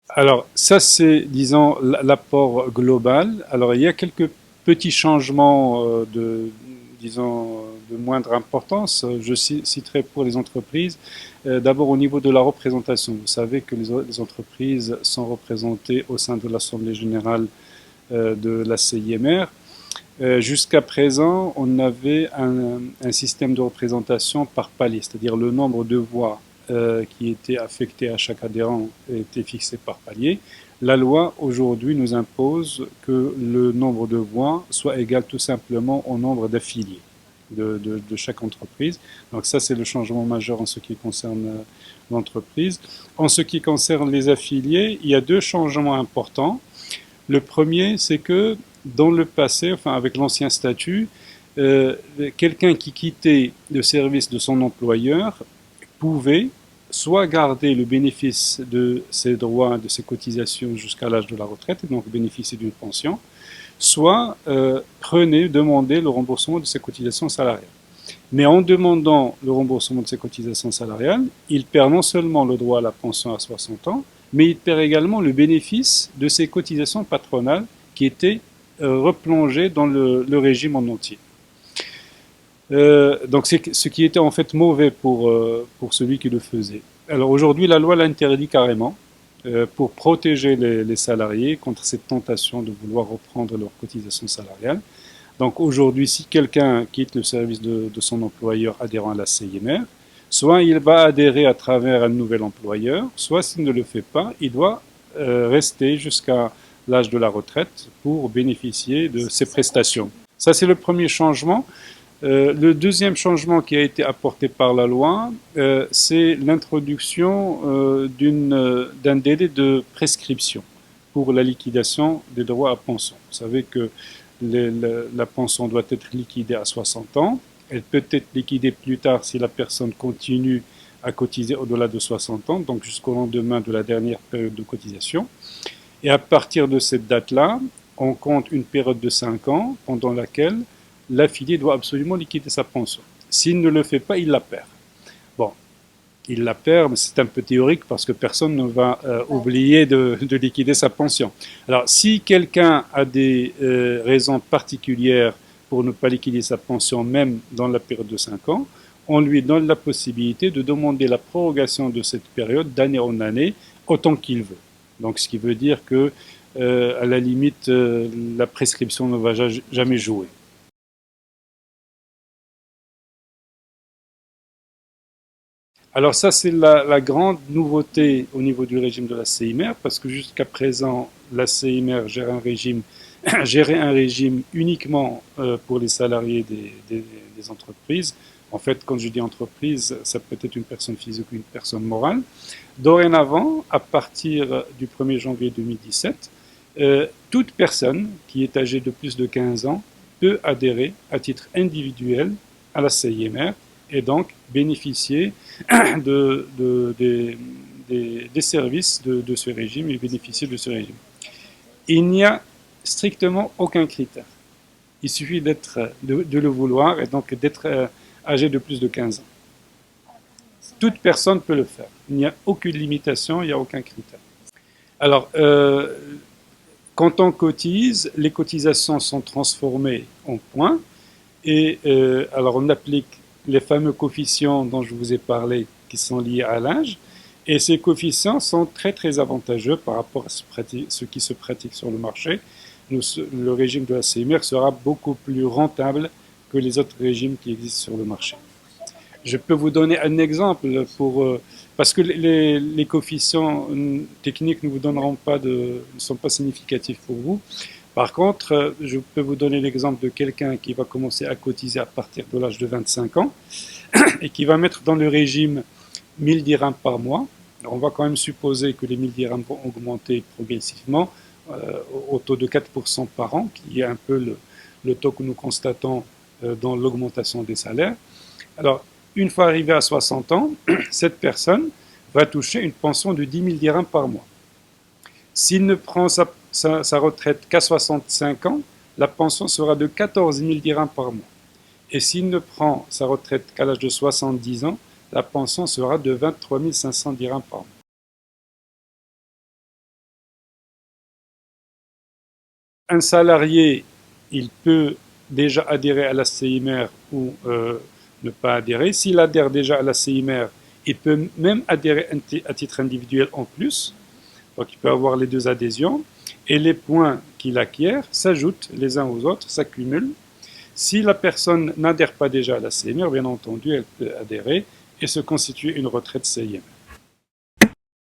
Alors, ça, c'est, disons, l'apport global. Alors, il y a quelques petits changements disons, de moindre importance. Je citerai pour les entreprises. D'abord, au niveau de la représentation. Vous savez que les entreprises sont représentées au sein de l'Assemblée générale de la CIMR. Jusqu'à présent, on avait un système de représentation par palier, c'est-à-dire le nombre de voix qui étaient affectées à chaque adhérent était fixé par palier. La loi aujourd'hui nous impose que le nombre de voix soit égal tout simplement au nombre d'affiliés de chaque entreprise. Donc ça, c'est le changement majeur en ce qui concerne l'entreprise. En ce qui concerne les affiliés, il y a deux changements importants. Le premier, c'est que dans le passé, enfin avec l'ancien statut, quelqu'un qui quittait le service de son employeur pouvait soit garder le bénéfice de ses droits, de ses cotisations jusqu'à l'âge de la retraite, et donc bénéficier d'une pension, soit demander le remboursement de ses cotisations salariales. Mais en demandant le remboursement de ses cotisations salariales, il perd non seulement le droit à la pension à 60 ans, mais il perd également le bénéfice de ses cotisations patronales qui étaient replongées dans le régime en entier. Donc c'est ce qui était en fait mauvais pour celui qui le faisait. Alors aujourd'hui, la loi l'interdit carrément pour protéger les salariés contre cette tentation de vouloir reprendre leurs cotisations salariales. Donc aujourd'hui, si quelqu'un quitte le service de son employeur adhérant à la CIMR, soit il va adhérer à travers un nouvel employeur, soit s'il ne le fait pas, il doit rester jusqu'à l'âge de la retraite pour bénéficier de ces prestations. Ça, c'est le premier changement. Le deuxième changement qui a été apporté par la loi, c'est l'introduction d'un délai de prescription pour la liquidation des droits à pension. Vous savez que la pension doit être liquidée à 60 ans. Elle peut être liquidée plus tard si la personne continue à cotiser au-delà de 60 ans, donc jusqu'au lendemain de la dernière période de cotisation. Et à partir de cette date-là, on compte une période de 5 ans pendant laquelle l'affilié doit absolument liquider sa pension. S'il ne le fait pas, il la perd. Bon, il la perd, mais c'est un peu théorique parce que personne ne va oublier de liquider sa pension. Alors, si quelqu'un a des raisons particulières pour ne pas liquider sa pension, même dans la période de 5 ans, on lui donne la possibilité de demander la prorogation de cette période d'année en année autant qu'il veut. Donc, ce qui veut dire que, à la limite, la prescription ne va jamais jouer. Alors ça, c'est la grande nouveauté au niveau du régime de la CIMR, parce que jusqu'à présent, la CIMR gérait un régime uniquement pour les salariés des entreprises. En fait, quand je dis entreprise, ça peut être une personne physique ou une personne morale. Dorénavant, à partir du 1er janvier 2017, toute personne qui est âgée de plus de 15 ans peut adhérer à titre individuel à la CIMR et donc bénéficier des services de ce régime et bénéficier de ce régime. Il n'y a strictement aucun critère. Il suffit de le vouloir et donc d'être âgé de plus de 15 ans. Toute personne peut le faire. Il n'y a aucune limitation, il n'y a aucun critère. Alors, quand on cotise, les cotisations sont transformées en points et alors on applique les fameux coefficients dont je vous ai parlé qui sont liés à l'âge. Et ces coefficients sont très très avantageux par rapport à ce qui se pratique sur le marché. Le régime de la CIMR sera beaucoup plus rentable que les autres régimes qui existent sur le marché. Je peux vous donner un exemple parce que les coefficients techniques ne vous donneront pas ne sont pas significatifs pour vous. Par contre, je peux vous donner l'exemple de quelqu'un qui va commencer à cotiser à partir de l'âge de 25 ans et qui va mettre dans le régime 1000 dirhams par mois. Alors on va quand même supposer que les 1000 dirhams vont augmenter progressivement au taux de 4% par an, qui est un peu le taux que nous constatons dans l'augmentation des salaires. Alors, une fois arrivé à 60 ans, cette personne va toucher une pension de 10 000 dirhams par mois. S'il ne prend sa retraite qu'à 65 ans, la pension sera de 14 000 dirhams par mois. Et s'il ne prend sa retraite qu'à l'âge de 70 ans, la pension sera de 23 500 dirhams par mois. Un salarié, il peut déjà adhérer à la CIMR ou ne pas adhérer. S'il adhère déjà à la CIMR, il peut même adhérer à titre individuel en plus. Donc il peut avoir les deux adhésions. Et les points qu'il acquiert s'ajoutent les uns aux autres, s'accumulent. Si la personne n'adhère pas déjà à la CIMR, bien entendu, elle peut adhérer et se constituer une retraite CIMR.